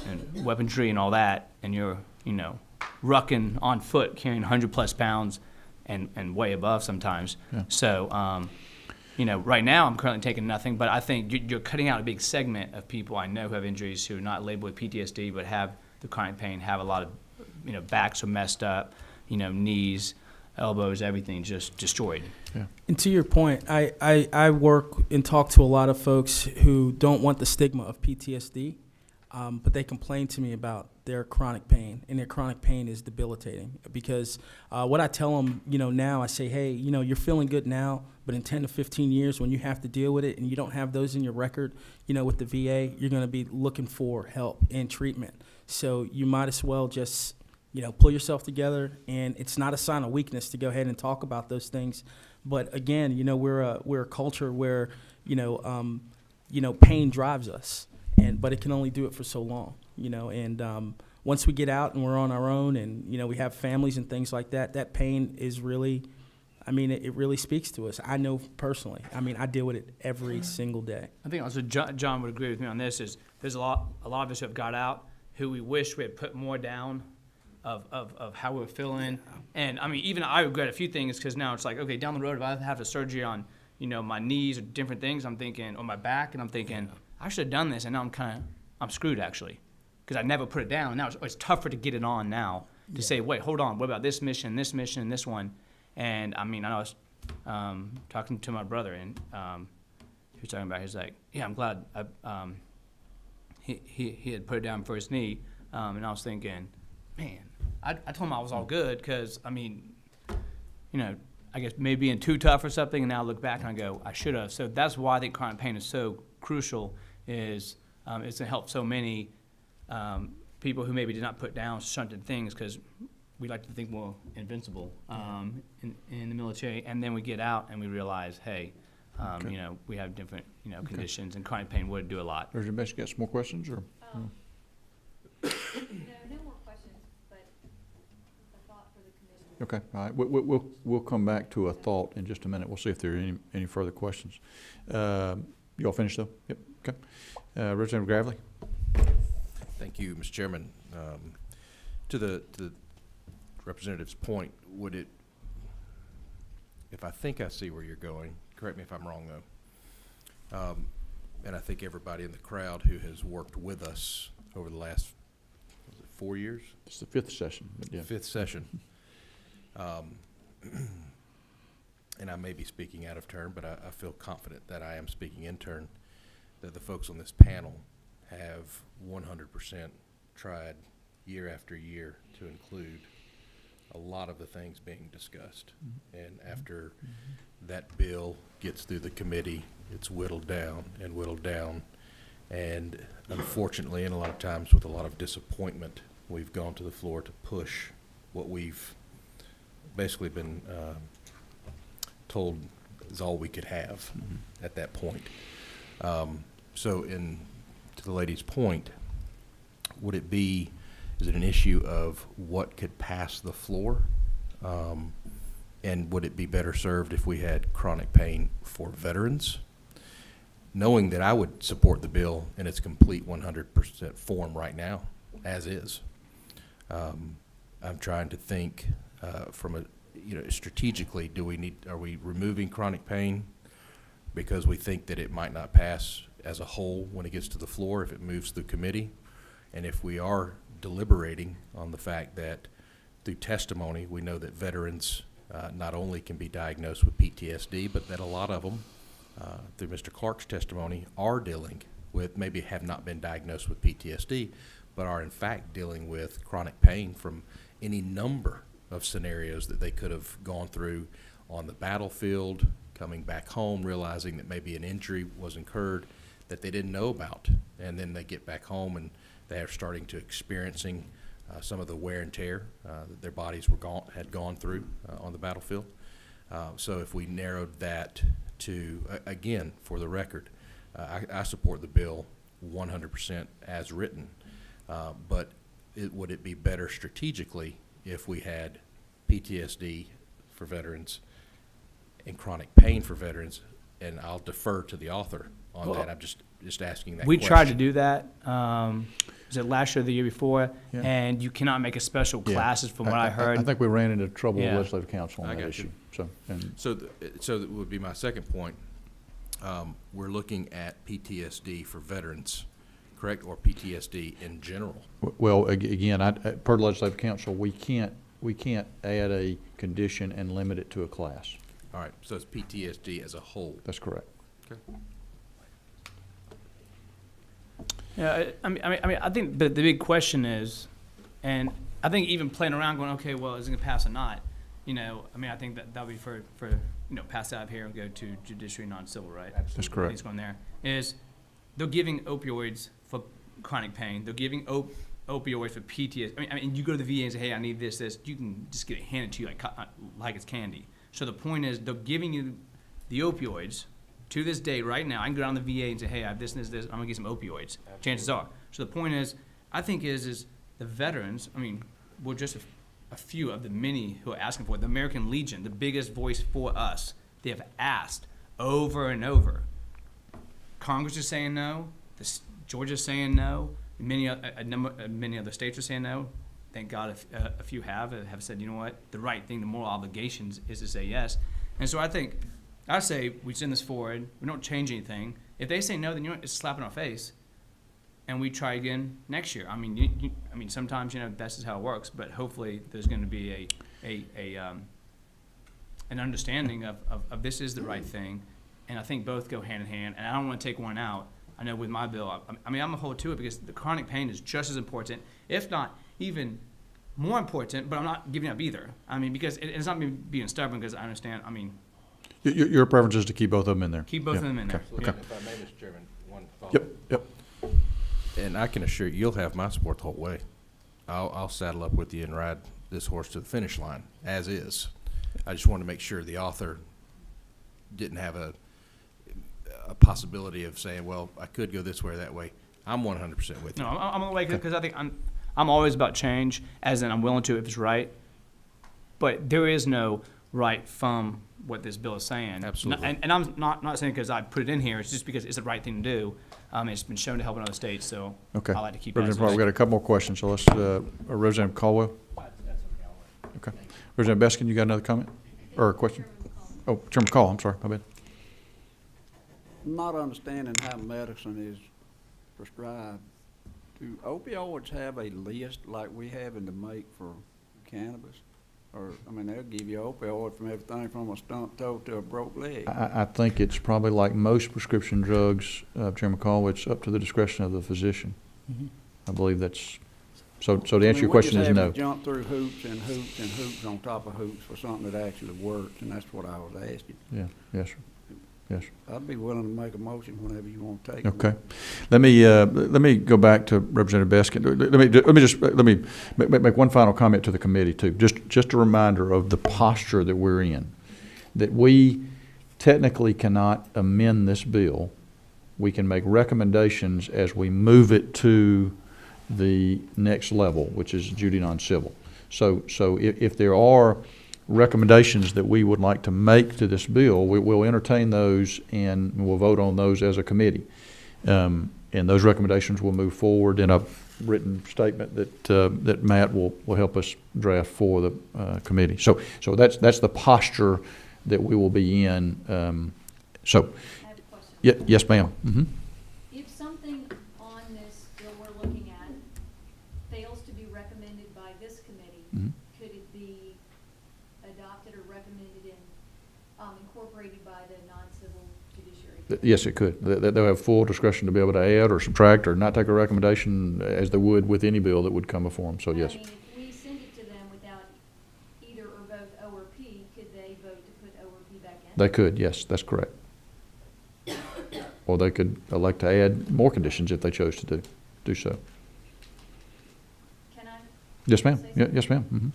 and weaponry and all that, and you're, rucking on foot carrying 100+ pounds and way above sometimes. Yeah. So, right now I'm currently taking nothing, but I think you're cutting out a big segment of people I know who have injuries who are not labeled with PTSD but have the chronic pain, have a lot of, backs are messed up, knees, elbows, everything just destroyed. Yeah. And to your point, I work and talk to a lot of folks who don't want the stigma of PTSD, but they complain to me about their chronic pain, and their chronic pain is debilitating. Because what I tell them, now I say, hey, you're feeling good now, but in 10 to 15 years when you have to deal with it and you don't have those in your record, with the VA, you're going to be looking for help and treatment. So you might as well just pull yourself together, and it's not a sign of weakness to go ahead and talk about those things. But again, we're a culture where, pain drives us, but it can only do it for so long, and once we get out and we're on our own and, we have families and things like that, that pain is really, it really speaks to us. I know personally. I deal with it every single day. I think also John would agree with me on this, is there's a lot of us who have got out who we wish we had put more down of how we were feeling. And even I regret a few things, because now it's like, okay, down the road, if I have a surgery on, my knees or different things, I'm thinking, or my back, and I'm thinking, I should have done this, and now I'm screwed actually, because I never put it down. Now it's tougher to get it on now to say, wait, hold on, what about this mission, and this one? And I was talking to my brother, and he was talking about, he's like, yeah, I'm glad he had put it down for his knee, and I was thinking, man, I told him I was all good, because, I guess maybe being too tough or something, and now I look back and I go, I should have. So that's why I think chronic pain is so crucial, is it's to help so many people who maybe did not put down certain things, because we like to think we're invincible in the military, and then we get out and we realize, hey, we have different, conditions, and chronic pain would do a lot. Does anybody got some more questions, or? No more questions, but a thought for the commission. Okay, all right. We'll come back to a thought in just a minute. We'll see if there are any further questions. You all finished though? Yep. Okay. Representative Gravely. Thank you, Mr. Chairman. To the representative's point, would it, if I think I see where you're going, correct me if I'm wrong though, and I think everybody in the crowd who has worked with us over the last 4 years? It's the fifth session. But yeah. Fifth session. And I may be speaking out of turn, but I feel confident that I am speaking in turn, that the folks on this panel have 100% tried year after year to include a lot of the things being discussed. And after that bill gets through the committee, it's whittled down and whittled down. And unfortunately, and a lot of times with a lot of disappointment, we've gone to the floor to push what we've basically been told is all we could have at that point. So to the lady's point, would it be, is it an issue of what could pass the floor? And would it be better served if we had chronic pain for veterans? Knowing that I would support the bill in its complete 100% form right now, as is. I'm trying to think from a, strategically, are we removing chronic pain because we think that it might not pass as a whole when it gets to the floor if it moves through committee? And if we are deliberating on the fact that through testimony, we know that veterans not only can be diagnosed with PTSD, but that a lot of them, through Mr. Clark's testimony, are dealing with, maybe have not been diagnosed with PTSD, but are in fact dealing with chronic pain from any number of scenarios that they could have gone through on the battlefield, coming back home, realizing that maybe an injury was incurred that they didn't know about. And then they get back home and they are starting to experiencing some of the wear and tear that their bodies had gone through on the battlefield. So if we narrowed that to, again, for the record, I support the bill 100% as written, but would it be better strategically if we had PTSD for veterans and chronic pain for veterans? And I'll defer to the author on that. I'm just asking that We question. tried to do that, was it last year or the year before? Yeah. And you cannot make a special Yeah. classes from what I heard. I think we ran into trouble with Yeah. legislative council I on that got issue. you. So, and So that would be my second point. We're looking at PTSD for veterans, correct, or PTSD in general? well, again, per legislative council, we can't add a condition and limit it to a class. All right, so it's PTSD as a whole. That's correct. Okay. Yeah, I think the big question is, and I think even playing around going, okay, well, is it gonna pass or not? I think that would be for pass out of here and go to judiciary non-civil, right? That's correct. He's going there. Is they're giving opioids for chronic pain. They're giving opioids for PTSD. I mean, you go to the VA and say, hey, I need this. You can just get it handed to you like it's candy. So the point is, they're giving you the opioids to this day, right now. I can go down to the VA and say, hey, I have this and this. I'm gonna get some opioids. Chances are. So the point is, I think is the veterans. I mean, we're just a few of the many who are asking for it. The American Legion, the biggest voice for us, they have asked over and over. Congress is saying no. Georgia's saying no. Many other states are saying no. Thank God a few have said, you know what, the right thing, the moral obligations is to say yes. And so I say we send this forward. We don't change anything. If they say no, then it's a slap in our face, and we try again next year. I mean, sometimes that's just how it works. But hopefully, there's going to be an understanding of this is the right thing, and I think both go hand in hand. And I don't want to take one out. I know with my bill, I'm a hold to it because the chronic pain is just as important, if not even more important. But I'm not giving up either. I mean, because it's not me being stubborn, because I understand. I mean, Your preference is to keep both of them in there? keep both of them in there. Okay. Yeah. If I may, Mr. Chairman, one follow-up. Yep. And I can assure you, you'll have my support the whole way. I'll saddle up with you and ride this horse to the finish line, as is. I just wanted to make sure the author didn't have a possibility of saying, well, I could go this way or that way. I'm 100% with you. No, I'm awake because I think I'm always about change, as in I'm willing to if it's right. But there is no right from what this bill is saying. Absolutely. And I'm not saying because I put it in here. It's just because it's the right thing to do. It's been shown to help in other states, so Okay. I like to keep it as Representative Parker, is. we've got a couple more questions, so let's, Representative Caldwell? Okay. Representative Beskin, you got another comment or a question? Oh, Chairman Call, I'm sorry, my bad. Not understanding how medicine is prescribed. Do opioids have a list like we have in the make for cannabis? Or, they'll give you opioid from everything from a stumped toe to a broke leg. I think it's probably like most prescription drugs, Chairman Call, it's up to the discretion of the physician. Mhm. I believe that's So to I mean, answer your we question just is having no. to jump through hoops and hoops and hoops on top of hoops for something that actually works, and that's what I was asking. Yeah, yes, sir. Yes, sir. I'd be willing to make a motion whenever you want to take Okay. one. Let me go back to Representative Beskin. Let me make one final comment to the committee too. Just a reminder of the posture that we're in, that we technically cannot amend this bill. We can make recommendations as we move it to the next level, which is Judy non-civil. So if there are recommendations that we would like to make to this bill, we'll entertain those and we'll vote on those as a committee. And those recommendations will move forward in a written statement that Matt will help us draft for the committee. So that's the posture that we will be in. So, I have a question. yes, ma'am. Mm-hmm. If something on this bill we're looking at fails to be recommended by this committee, Mhm. could it be adopted or recommended and incorporated by the non-civil judiciary? Yes, it could. They'll have full discretion to be able to add or subtract or not take a recommendation as they would with any bill that would come before them. So, yes. I mean, if we send it to them without either or both O or P, could they vote to put O or P back in? They could, yes, that's correct. Or they could elect to add more conditions if they chose to do so. Can I? Yes, ma'am. Say something? Yes, ma'am. Mm-hmm.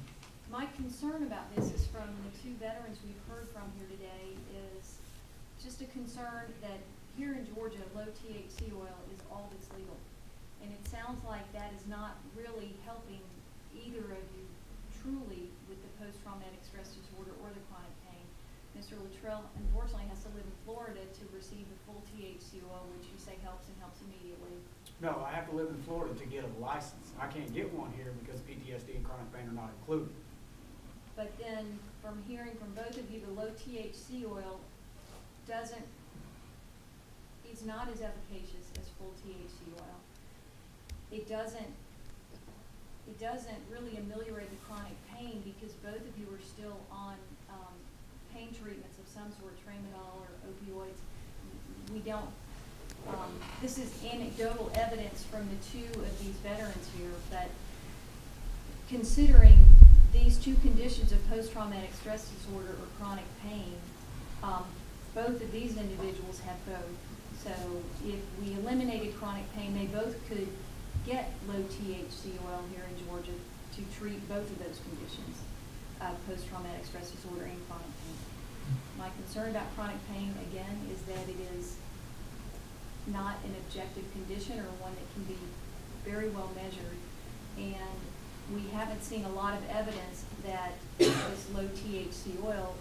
My concern about this is from the two veterans we've heard from here today is just a concern that here in Georgia, low THC oil is all that's legal. And it sounds like that is not really helping either of you truly with the post-traumatic stress disorder or the chronic pain. Mr. Luttrell unfortunately has to live in Florida to receive the full THC oil, which you say helps and helps immediately. No, I have to live in Florida to get a license. I can't get one here because PTSD and chronic pain are not included. But then, from hearing from both of you, the low THC oil is not as efficacious as full THC oil. It doesn't really ameliorate the chronic pain because both of you are still on, pain treatments of some sort, tramadol or opioids. We don't, this is anecdotal evidence from the two of these veterans here, but considering these two conditions of post-traumatic stress disorder or chronic pain, both of these individuals have both. So if we eliminated chronic pain, they both could get low THC oil here in Georgia to treat both of those conditions, post-traumatic stress disorder and chronic pain. My concern about chronic pain, again, is that it is not an objective condition or one that can be very well measured. And we haven't seen a lot of evidence that this low THC oil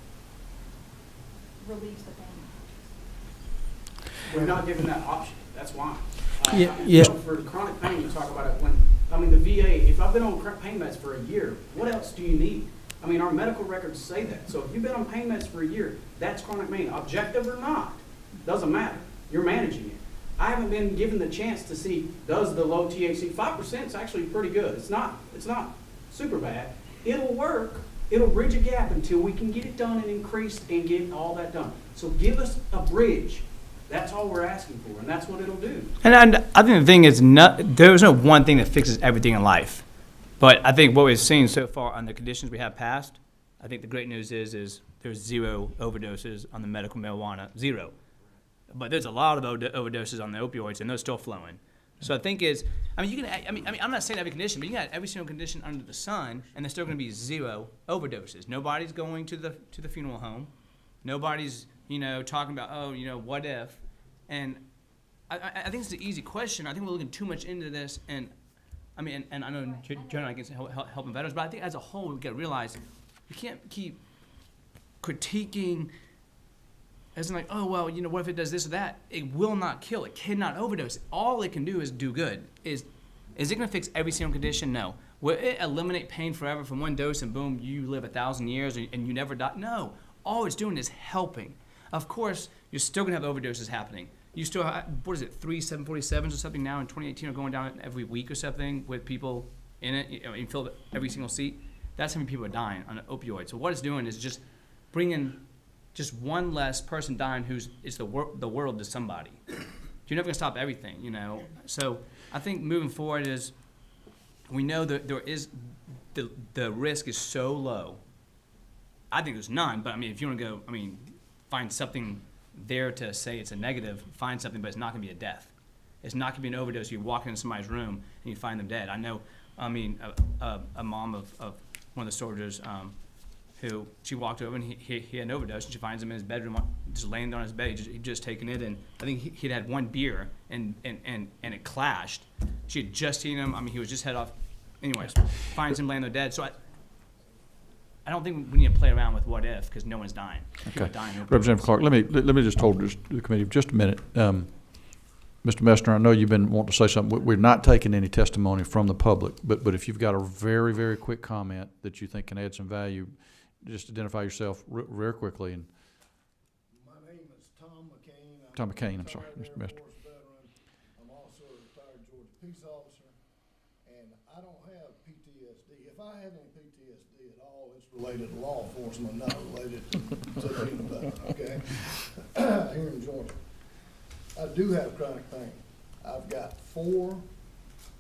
relieves the pain. We're not given that option, that's why. Yeah, I mean, yeah. you know, for chronic pain, you talk about it when, I mean, the VA, if I've been on pain meds for a year, what else do you need? I mean, our medical records say that. So if you've been on pain meds for a year, that's chronic pain, objective or not, doesn't matter. You're managing it. I haven't been given the chance to see, does the low THC, 5% is actually pretty good. It's not super bad. It'll work. It'll bridge a gap until we can get it done and increased and get all that done. So give us a bridge. That's all we're asking for, and that's what it'll do. And I think the thing is, there's no one thing that fixes everything in life. But I think what we've seen so far on the conditions we have passed, I think the great news is there's 0 overdoses on the medical marijuana, 0. But there's a lot of overdoses on the opioids, and they're still flowing. So I think I'm not saying every condition, but you can add every single condition under the sun, and there's still going to be 0 overdoses. Nobody's going to the funeral home. Nobody's talking about what if, and I think it's an easy question. I think we're looking too much into this, and I know generally against helping veterans, but I think as a whole we got to realize we can't keep critiquing as in like, oh, well, what if it does this or that? It will not kill. It cannot overdose. All it can do is do good. Is it going to fix every single condition? No. Will it eliminate pain forever from one dose and boom, you live 1,000 years and you never die? No. All it's doing is helping. Of course, you're still going to have overdoses happening. You still have, 3 747s or something now in 2018 are going down every week or something with people in it. You fill every single seat. That's how many people are dying on opioids. So what it's doing is just bringing just one less person dying it's the world to somebody. You're never going to stop everything, So I think moving forward is we know that there is, the risk is so low. I think there's none, but I mean, if you want to go, I mean, find something there to say it's a negative, find something, but it's not going to be a death. It's not going to be an overdose. You walk into somebody's room and you find them dead. I know, I mean, a mom of one of the soldiers, who she walked over and he had an overdose, and she finds him in his bedroom, just laying there on his bed. He'd just taken it, and I think he'd had one beer, and it clashed. She had just seen him. I mean, he was just head off. Anyways, finds him laying there dead. So I don't think we need to play around with what if, because no one's dying. People are dying. Representative Clark, let me just hold the committee for just a minute. Mr. Messner, I know you've been wanting to say something. We're not taking any testimony from the public, but if you've got a very, very quick comment that you think can add some value, just identify yourself very quickly. And My name is Tom McCain. Tom McCain, I'm sorry, retired Mr. Air Mester. Force veteran. I'm also a retired Georgia peace officer, and I don't have PTSD. If I have any PTSD at all, it's related to law enforcement, not related to being a veteran, okay? Here in Georgia. I do have chronic pain. I've got 4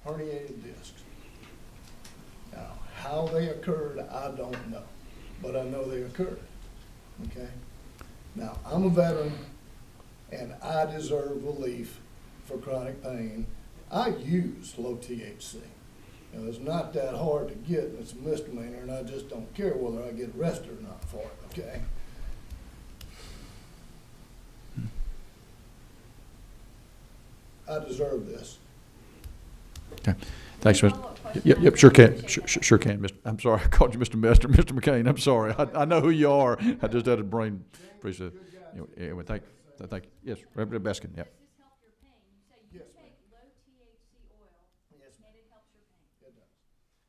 herniated discs. Now, how they occurred, I don't know, but I know they occurred, okay? Now, I'm a veteran, and I deserve relief for chronic pain. I use low THC. You know, it's not that hard to get, and it's a misdemeanor, and I just don't care whether I get arrested or not for it, okay? I deserve this. Okay, thanks, Mr. Follow-up question. Yep, sure can, sure can, Mr. I'm sorry, I called you Mr. Mester, Mr. McCain, I'm sorry, I know who you are, I just had a brain freeze. Anyway, thank you, yes, Representative Baskin, yep. Does this help your pain? You say you Yes, ma'am. take low THC oil Yes, and it helps your pain. It does.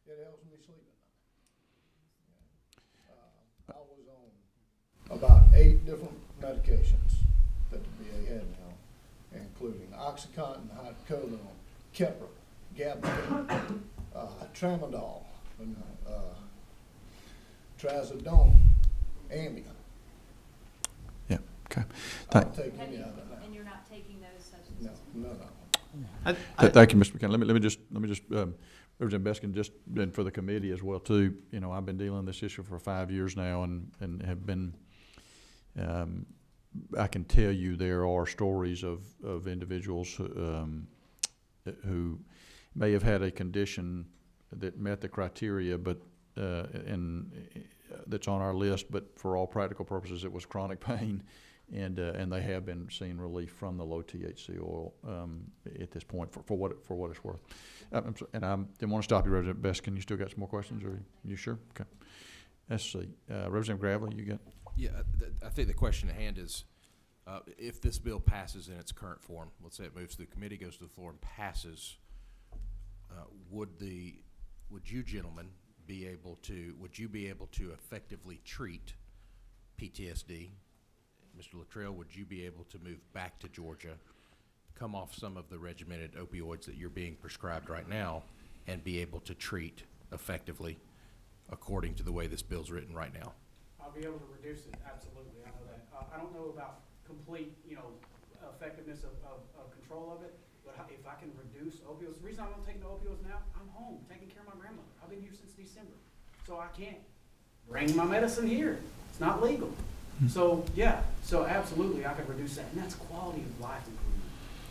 It helps me sleep at night. I was on about 8 different medications that the VA had now, including Oxycontin, hydrocodone, Keppra, Gabapentin, Tramadol, Trazodone, Ambien. Yeah, okay. I'll Thank, take Have any you, of it now. and you're not taking those No, substances? no. thank you, Mr. McCain. Let me just, Representative Baskin, just, and for the committee as well too, you know, I've been dealing with this issue for 5 years now and have been, I can tell you there are stories of individuals who may have had a condition that met the criteria, but and that's on our list, but for all practical purposes, it was chronic pain, and they have been seeing relief from the low THC oil at this point for what it's worth. And I didn't want to stop you, Representative Baskin. You still got some more questions, or you sure? Okay. Let's see, Representative Gravely, you got. Yeah, I think the question at hand is, if this bill passes in its current form, let's say it moves through committee, goes to the floor and passes, would you gentlemen be able to effectively treat PTSD? Mr. Luttrell, would you be able to move back to Georgia, come off some of the regimented opioids that you're being prescribed right now, and be able to treat effectively according to the way this bill's written right now? I'll be able to reduce it, absolutely, I know that. I don't know about complete, effectiveness of control of it, but if I can reduce opioids, the reason I don't take no opioids now, I'm home taking care of my grandmother. I've been here since December, so I can't bring my medicine here. It's not legal. So, yeah, so absolutely, I could reduce that, and that's quality of life improvement.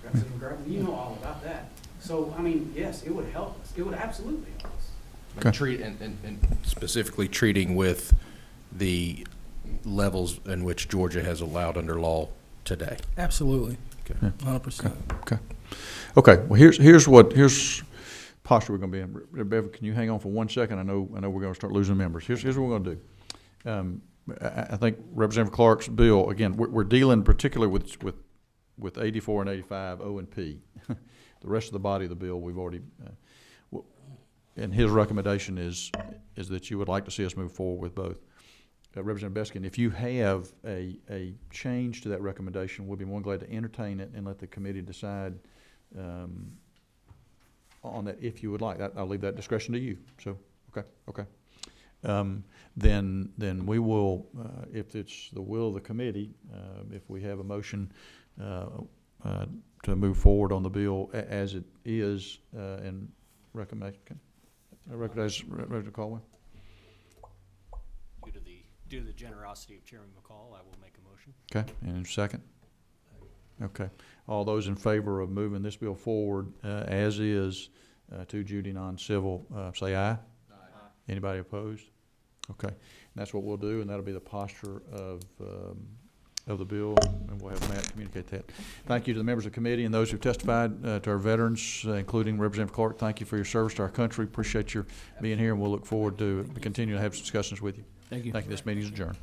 Representative Gravely, you know all about that. So, I mean, yes, it would help us. It would absolutely help us. Okay. Treat and specifically treating with the levels in which Georgia has allowed under law today. Absolutely. Okay. 100%. Okay. Well, here's posture we're going to be in. Bev, can you hang on for 1 second? I know we're going to start losing members. Here's what we're going to do. I think Representative Clark's bill, again, we're dealing particularly with 84 and 85 O and P. The rest of the body of the bill we've already. And his recommendation is that you would like to see us move forward with both. Representative Baskin, if you have a change to that recommendation, we'll be more than glad to entertain it and let the committee decide on that if you would like. I'll leave that discretion to you. So, okay. Then we will, if it's the will of the committee, if we have a motion to move forward on the bill as it is and recommend. Okay. I recognize Representative Caldwell. Due to the generosity of Chairman McCall, I will make a motion. Okay, and a second? Okay. All those in favor of moving this bill forward as is to Judy non-civil, say aye. Aye. Anybody opposed? Okay. And that's what we'll do, and that'll be the posture of the bill, and we'll have Matt communicate that. Thank you to the members of the committee and those who testified, to our veterans, including Representative Clark. Thank you for your service to our country. Appreciate your being here, and we'll look forward to continue to have discussions with you. Thank you. Thank you. This meeting is adjourned.